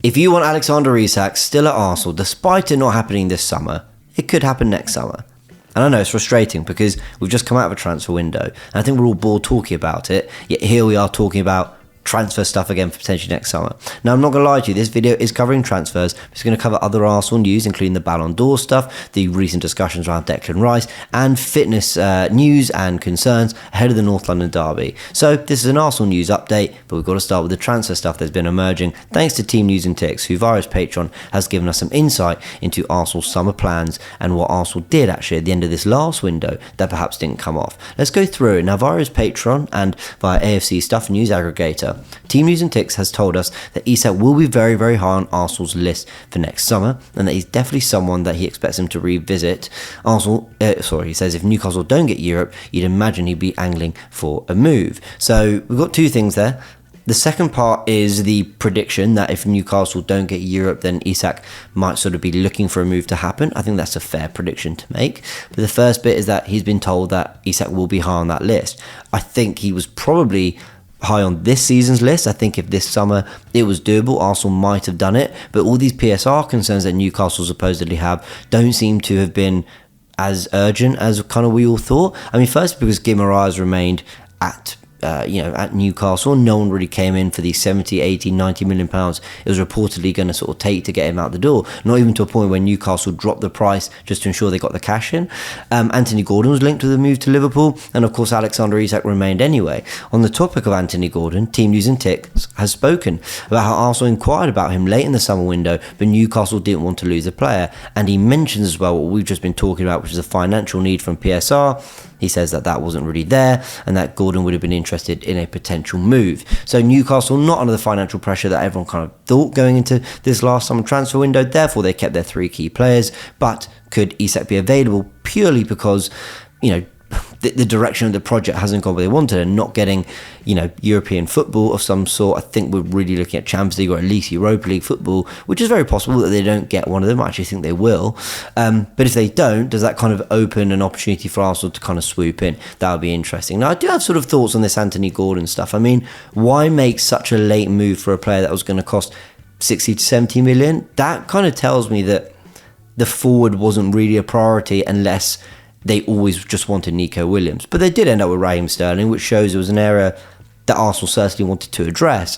If you want Alexander Isak still at Arsenal, despite it not happening this summer, it could happen next summer. And I know it's frustrating because we've just come out of a transfer window, and I think we're all bored talking about it, yet here we are talking about transfer stuff again for potentially next summer. Now, I'm not going to lie to you, this video is covering transfers. It's going to cover other Arsenal news, including the Ballon D'Or stuff, the recent discussions around Declan Rice, and fitness news and concerns ahead of the North London derby. So this is an Arsenal news update, but we've got to start with the transfer stuff that's been emerging, thanks to Team News and Ticks, who via his Patreon has given us some insight into Arsenal's summer plans and what Arsenal did actually at the end of this last window that perhaps didn't come off. Let's go through it. Now, via his Patreon and via AFC Stuff News Aggregator, Team News and Ticks has told us that Isak will be very, very high on Arsenal's list for next summer, and that he's definitely someone that he expects him to revisit. He says if Newcastle don't get Europe, you'd imagine he'd be angling for a move. So we've got two things there. The second part is the prediction that if Newcastle don't get Europe, then Isak might sort of be looking for a move to happen. I think that's a fair prediction to make. But the first bit is that he's been told that Isak will be high on that list. I think he was probably high on this season's list. I think if this summer it was doable, Arsenal might have done it. But all these PSR concerns that Newcastle supposedly have don't seem to have been as urgent as kind of we all thought. I mean, first because Guimaraes remained at Newcastle. No one really came in for these 70, 80, 90 million pounds it was reportedly going to sort of take to get him out the door. Not even to a point where Newcastle dropped the price just to ensure they got the cash in. Anthony Gordon was linked to the move to Liverpool, and of course Alexander Isak remained anyway. On the topic of Anthony Gordon, Team News and Ticks has spoken about how Arsenal inquired about him late in the summer window, but Newcastle didn't want to lose a player, and he mentions as well what we've just been talking about, which is a financial need from PSR. He says that wasn't really there, and that Gordon would have been interested in a potential move. So Newcastle not under the financial pressure that everyone kind of thought going into this last summer transfer window. Therefore, they kept their three key players. But could Isak be available purely because, the direction of the project hasn't gone where they wanted, and not getting, European football of some sort? I think we're really looking at Champions League or at least Europa League football, which is very possible that they don't get one of them. I actually think they will. But if they don't, does that kind of open an opportunity for Arsenal to kind of swoop in? That would be interesting. Now, I do have sort of thoughts on this Anthony Gordon stuff. I mean, why make such a late move for a player that was going to cost 60 to 70 million? That kind of tells me that the forward wasn't really a priority unless they always just wanted Nico Williams. But they did end up with Raheem Sterling, which shows it was an area that Arsenal certainly wanted to address.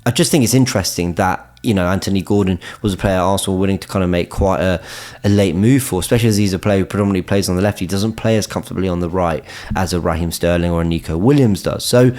I just think it's interesting that, Anthony Gordon was a player Arsenal were willing to kind of make quite a late move for, especially as he's a player who predominantly plays on the left. He doesn't play as comfortably on the right as a Raheem Sterling or a Nico Williams does. So,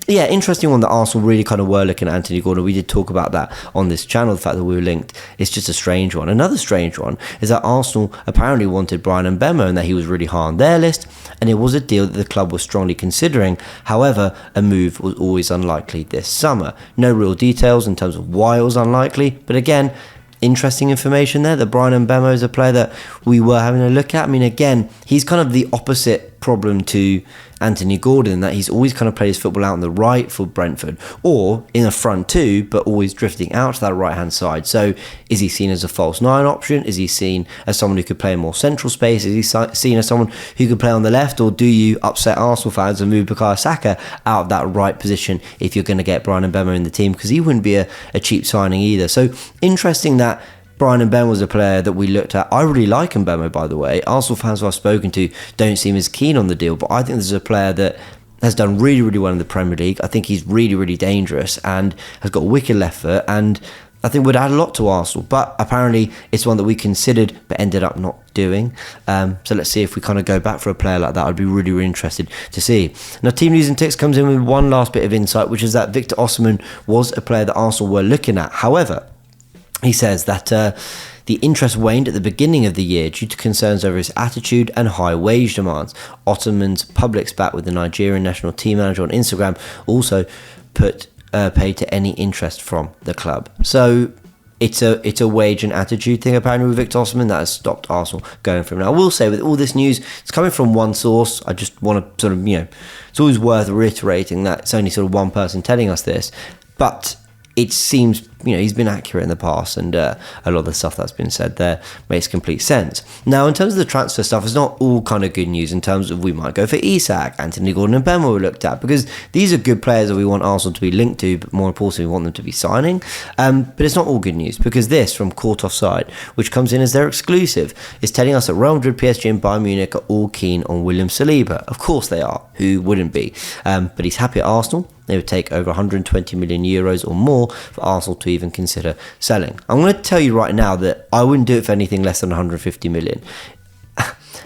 yeah, interesting one that Arsenal really kind of were looking at Anthony Gordon. We did talk about that on this channel, the fact that we were linked. It's just a strange one. Another strange one is that Arsenal apparently wanted Bryan Mbeumo and that he was really high on their list, and it was a deal that the club was strongly considering. However, a move was always unlikely this summer. No real details in terms of why it was unlikely, but again, interesting information there that Bryan Mbeumo is a player that we were having a look at. I mean, again, he's kind of the opposite problem to Anthony Gordon, that he's always kind of played his football out on the right for Brentford, or in the front too, but always drifting out to that right hand side. So is he seen as a false nine option? Is he seen as someone who could play in more central space? Is he seen as someone who could play on the left? Or do you upset Arsenal fans and move Bukayo Saka out of that right position if you're going to get Bryan Mbeumo in the team? Because he wouldn't be a cheap signing either. So interesting that Bryan Mbeumo was a player that we looked at. I really like Mbeumo, by the way. Arsenal fans who I've spoken to don't seem as keen on the deal, but I think this is a player that has done really, really well in the Premier League. I think he's really, really dangerous and has got a wicked left foot, and I think would add a lot to Arsenal. But apparently it's one that we considered but ended up not doing. So let's see if we kind of go back for a player like that. I'd be really, really interested to see. Now, Team News and Ticks comes in with one last bit of insight, which is that Victor Osimhen was a player that Arsenal were looking at. However, he says that the interest waned at the beginning of the year due to concerns over his attitude and high wage demands. Osimhen's public spat with the Nigerian national team manager on Instagram also put paid to any interest from the club. So it's a wage and attitude thing apparently with Victor Osimhen that has stopped Arsenal going for him. Now, I will say with all this news, it's coming from one source. I just want to sort of, it's always worth reiterating that it's only sort of one person telling us this. But it seems, he's been accurate in the past, and a lot of the stuff that's been said there makes complete sense. Now, in terms of the transfer stuff, it's not all kind of good news in terms of we might go for Isak, Anthony Gordon and Mbeumo we looked at, because these are good players that we want Arsenal to be linked to, but more importantly, we want them to be signing. But it's not all good news, because this from Court Offside, which comes in as their exclusive, is telling us that Real Madrid, PSG and Bayern Munich are all keen on William Saliba. Of course they are. Who wouldn't be? But he's happy at Arsenal. They would take over 120 million euros or more for Arsenal to even consider selling. I'm going to tell you right now that I wouldn't do it for anything less than 150 million.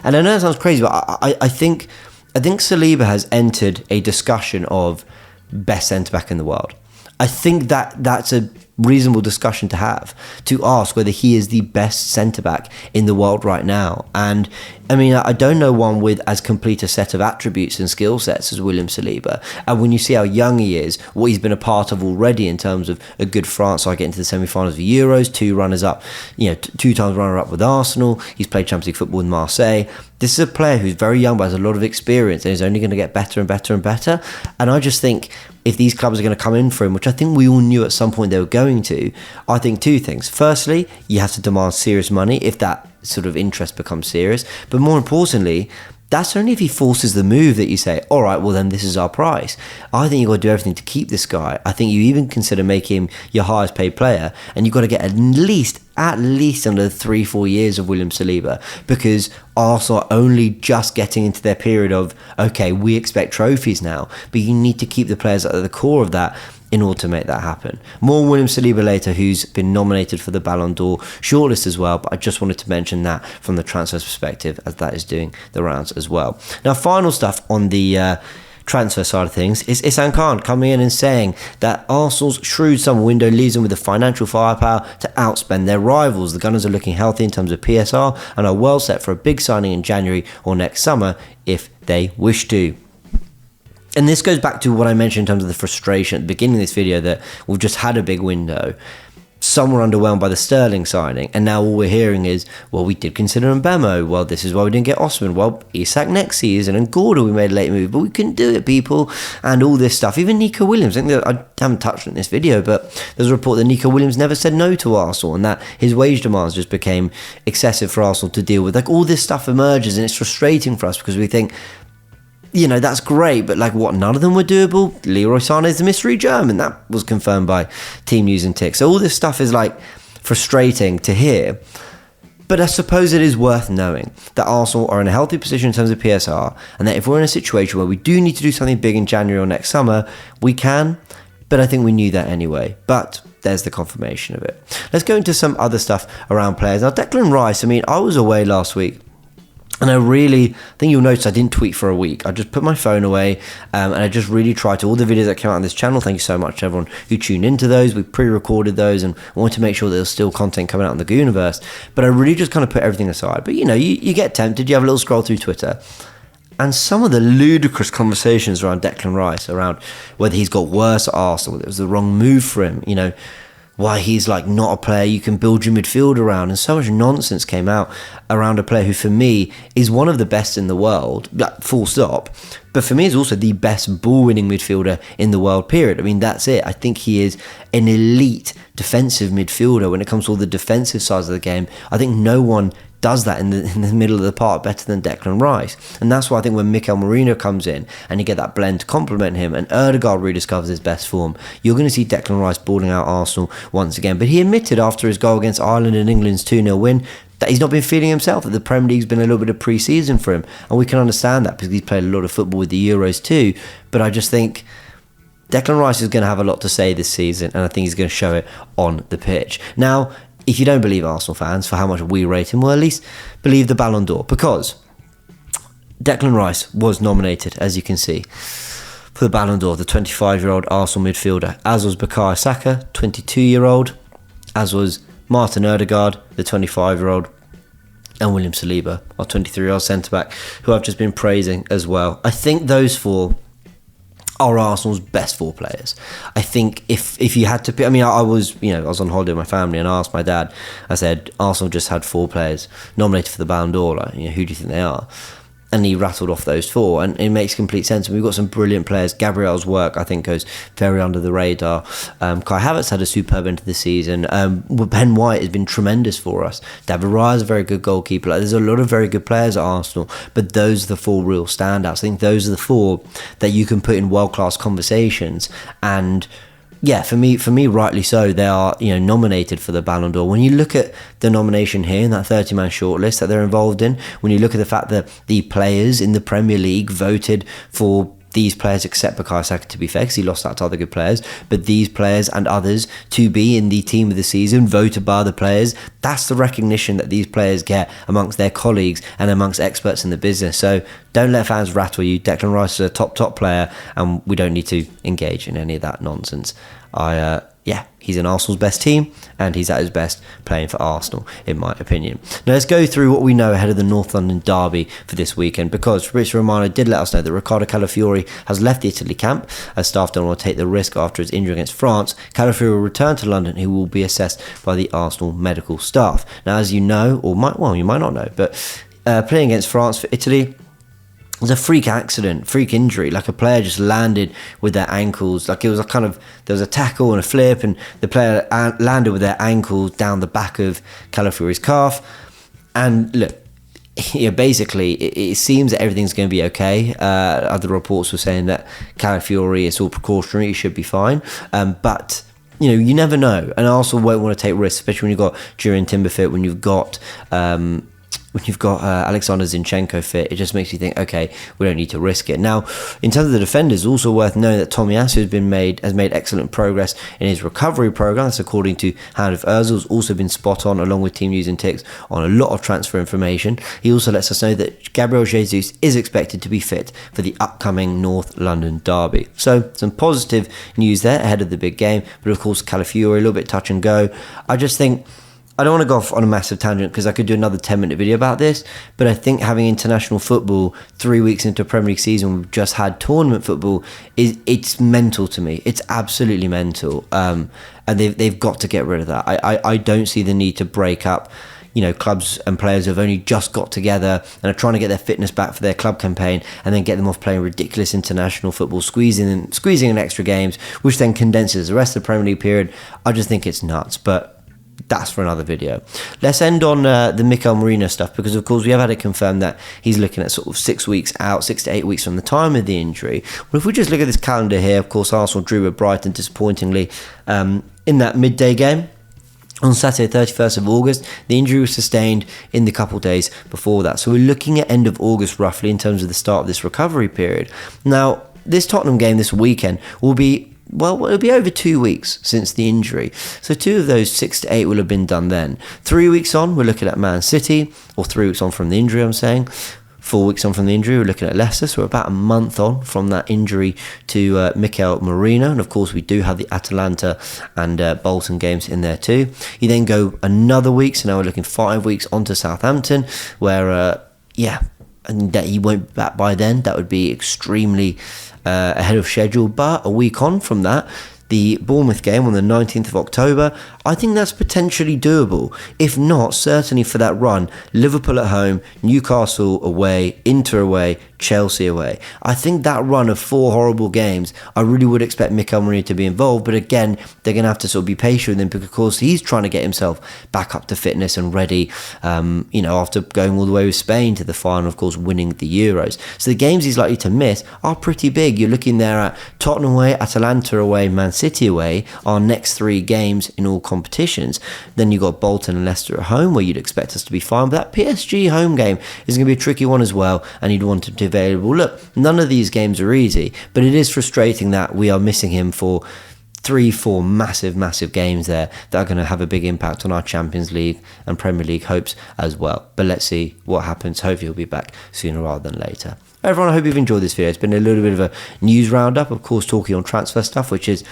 And I know that sounds crazy, but I think Saliba has entered a discussion of best centre-back in the world. I think that's a reasonable discussion to have, to ask whether he is the best centre-back in the world right now. And I mean, I don't know one with as complete a set of attributes and skill sets as William Saliba. And when you see how young he is, what he's been a part of already in terms of a good France side getting to the semi-finals of Euros, 2 runners-up, 2 times runner-up with Arsenal. He's played Champions League football with Marseille. This is a player who's very young but has a lot of experience and is only going to get better and better and better. And I just think if these clubs are going to come in for him, which I think we all knew at some point they were going to, I think 2 things. Firstly, you have to demand serious money if that sort of interest becomes serious. But more importantly, that's only if he forces the move that you say, all right, well then this is our price. I think you've got to do everything to keep this guy. I think you even consider making him your highest paid player, and you've got to get at least under 3-4 years of William Saliba, because Arsenal are only just getting into their period of, okay, we expect trophies now, but you need to keep the players at the core of that in order to make that happen. More William Saliba later, who's been nominated for the Ballon d'Or shortlist as well, but I just wanted to mention that from the transfers perspective, as that is doing the rounds as well. Now, final stuff on the transfer side of things is Isak Mbeumo coming in and saying that Arsenal's shrewd summer window leaves them with the financial firepower to outspend their rivals. The Gunners are looking healthy in terms of PSR and are well set for a big signing in January or next summer if they wish to. And this goes back to what I mentioned in terms of the frustration at the beginning of this video, that we've just had a big window. Some were underwhelmed by the Sterling signing, and now all we're hearing is, well, we did consider Mbeumo. Well, this is why we didn't get Osman. Well, Isak next season, and Gordon, we made a late move, but we couldn't do it, people, and all this stuff. Even Nico Williams, I think that I haven't touched on this video, but there's a report that Nico Williams never said no to Arsenal, and that his wage demands just became excessive for Arsenal to deal with. Like, all this stuff emerges, and it's frustrating for us because we think, that's great, but what, none of them were doable? Leroy Sané is the mystery German. That was confirmed by Team News and Tick. So all this stuff is frustrating to hear. But I suppose it is worth knowing that Arsenal are in a healthy position in terms of PSR, and that if we're in a situation where we do need to do something big in January or next summer, we can. But I think we knew that anyway. But there's the confirmation of it. Let's go into some other stuff around players. Now, Declan Rice, I was away last week. And I think you'll notice I didn't tweet for a week. I just put my phone away and I just really tried to, all the videos that came out on this channel, thank you so much to everyone who tuned into those. We pre-recorded those and wanted to make sure that there's still content coming out on the Goonerverse. But I really just kind of put everything aside. But you get tempted, you have a little scroll through Twitter. And some of the ludicrous conversations around Declan Rice, around whether he's got worse at Arsenal, whether it was the wrong move for him, why he's not a player you can build your midfield around, and so much nonsense came out around a player who for me is one of the best in the world, full stop, but for me is also the best ball-winning midfielder in the world, period. That's it. I think he is an elite defensive midfielder when it comes to all the defensive sides of the game. I think no one does that in the middle of the park better than Declan Rice. And that's why I think when Mikel Merino comes in and you get that blend to complement him, and Ødegaard rediscovers his best form, you're going to see Declan Rice balling out Arsenal once again. But he admitted after his goal against Ireland and England's 2-0 win that he's not been feeling himself, that the Premier League's been a little bit of pre-season for him. And we can understand that because he's played a lot of football with the Euros too. But I just think Declan Rice is going to have a lot to say this season, and I think he's going to show it on the pitch. Now, if you don't believe Arsenal fans for how much we rate him, well, at least believe the Ballon d'Or, because Declan Rice was nominated, as you can see, for the Ballon d'Or, the 25-year-old Arsenal midfielder, as was Bukayo Saka, 22-year-old, as was Martin Ødegaard, the 25-year-old, and William Saliba, our 23-year-old centre-back, who I've just been praising as well. I think those four are Arsenal's best 4 players. I think if you had to pick, I was on holiday with my family and I asked my dad, I said, Arsenal just had 4 players nominated for the Ballon d'Or, who do you think they are? And he rattled off those 4, and it makes complete sense. And we've got some brilliant players. Gabriel's work, I think, goes very under the radar. Kai Havertz had a superb end of the season. Ben White has been tremendous for us. David Raya is a very good goalkeeper. There's a lot of very good players at Arsenal, but those are the 4 real standouts. I think those are the 4 that you can put in world-class conversations. And yeah, for me, rightly so. They are, nominated for the Ballon d'Or. When you look at the nomination here in that 30-man shortlist that they're involved in, when you look at the fact that the players in the Premier League voted for these players, except Bukayo Saka, to be fair, because he lost out to other good players, but these players and others to be in the team of the season, voted by the players, that's the recognition that these players get amongst their colleagues and amongst experts in the business. So don't let fans rattle you. Declan Rice is a top player, and we don't need to engage in any of that nonsense. He's in Arsenal's best team, and he's at his best playing for Arsenal, in my opinion. Now let's go through what we know ahead of the North London derby for this weekend, because Fabrizio Romano did let us know that Riccardo Calafiori has left the Italy camp, as staff don't want to take the risk after his injury against France. Calafiori will return to London. He will be assessed by the Arsenal medical staff. Now, as you know, you might not know, but playing against France for Italy, it was a freak injury. Like, a player just landed with their ankles. Like, it was there was a tackle and a flip, and the player landed with their ankles down the back of Calafiori's calf. And look, basically, it seems that everything's going to be okay. Other reports were saying that Calafiori, it's all precautionary, he should be fine. But you never know. And Arsenal won't want to take risks, especially when you've got Jurriën Timber fit, when you've got Alexander Zinchenko fit. It just makes you think, okay, we don't need to risk it. Now, in terms of the defenders, also worth knowing that Tomiyasu has made excellent progress in his recovery program. That's according to Hound of Ozil's also been spot on, along with Team News and Ticks, on a lot of transfer information. He also lets us know that Gabriel Jesus is expected to be fit for the upcoming North London derby. So some positive news there ahead of the big game, but of course Calafiori, a little bit touch and go. I don't want to go off on a massive tangent, because I could do another 10-minute video about this, but I think having international football 3 weeks into a Premier League season, we've just had tournament football, it's mental to me. It's absolutely mental. And they've got to get rid of that. I don't see the need to break up, clubs and players who have only just got together and are trying to get their fitness back for their club campaign, and then get them off playing ridiculous international football, squeezing in extra games, which then condenses the rest of the Premier League period. I just think it's nuts, but that's for another video. Let's end on the Mikel Merino stuff, because of course we have had it confirmed that he's looking at sort of 6 weeks out, 6 to 8 weeks from the time of the injury. Well, if we just look at this calendar here, of course Arsenal drew with Brighton disappointingly in that midday game on Saturday 31st of August. The injury was sustained in the couple days before that, so we're looking at end of August roughly in terms of the start of this recovery period. Now, this Tottenham game this weekend will be, it'll be over 2 weeks since the injury. So 2 of those 6 to 8 will have been done then. 3 weeks on, we're looking at Man City, or 3 weeks on from the injury, I'm saying. 4 weeks on from the injury, we're looking at Leicester. So we're about a month on from that injury to Mikel Merino. And of course, we do have the Atalanta and Bolton games in there too. You then go another week. So now we're looking 5 weeks on to Southampton, where, and that he won't be back by then. That would be extremely ahead of schedule. But a week on from that, the Bournemouth game on the 19th of October, I think that's potentially doable. If not, certainly for that run, Liverpool at home, Newcastle away, Inter away, Chelsea away. I think that run of 4 horrible games, I really would expect Mikel Merino to be involved. But again, they're going to have to sort of be patient with him, because of course he's trying to get himself back up to fitness and ready, after going all the way with Spain to the final, of course, winning the Euros. So the games he's likely to miss are pretty big. You're looking there at Tottenham away, Atalanta away, Man City away, our next 3 games in all competitions. Then you've got Bolton and Leicester at home, where you'd expect us to be fine. But that PSG home game is going to be a tricky one as well, and you'd want him to be available. Look, none of these games are easy, but it is frustrating that we are missing him for 3-4 massive games there that are going to have a big impact on our Champions League and Premier League hopes as well. But let's see what happens. Hopefully he'll be back sooner rather than later. Everyone, I hope you've enjoyed this video. It's been a little bit of a news roundup, of course, talking on transfer stuff, which is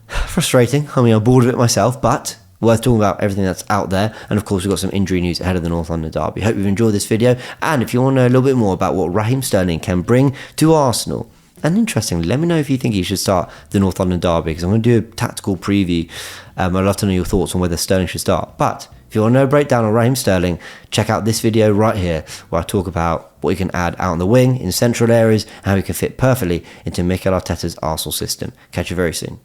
frustrating. I mean, I'm bored of it myself, but worth talking about everything that's out there. And of course, we've got some injury news ahead of the North London derby. Hope you've enjoyed this video. And if you want to know a little bit more about what Raheem Sterling can bring to Arsenal, and interestingly, let me know if you think he should start the North London derby, because I'm going to do a tactical preview. I'd love to know your thoughts on whether Sterling should start. But If you want to know a breakdown of Raheem Sterling, check out this video right here, where I talk about what he can add out on the wing in central areas, and how he can fit perfectly into Mikel Arteta's Arsenal system. Catch you very soon.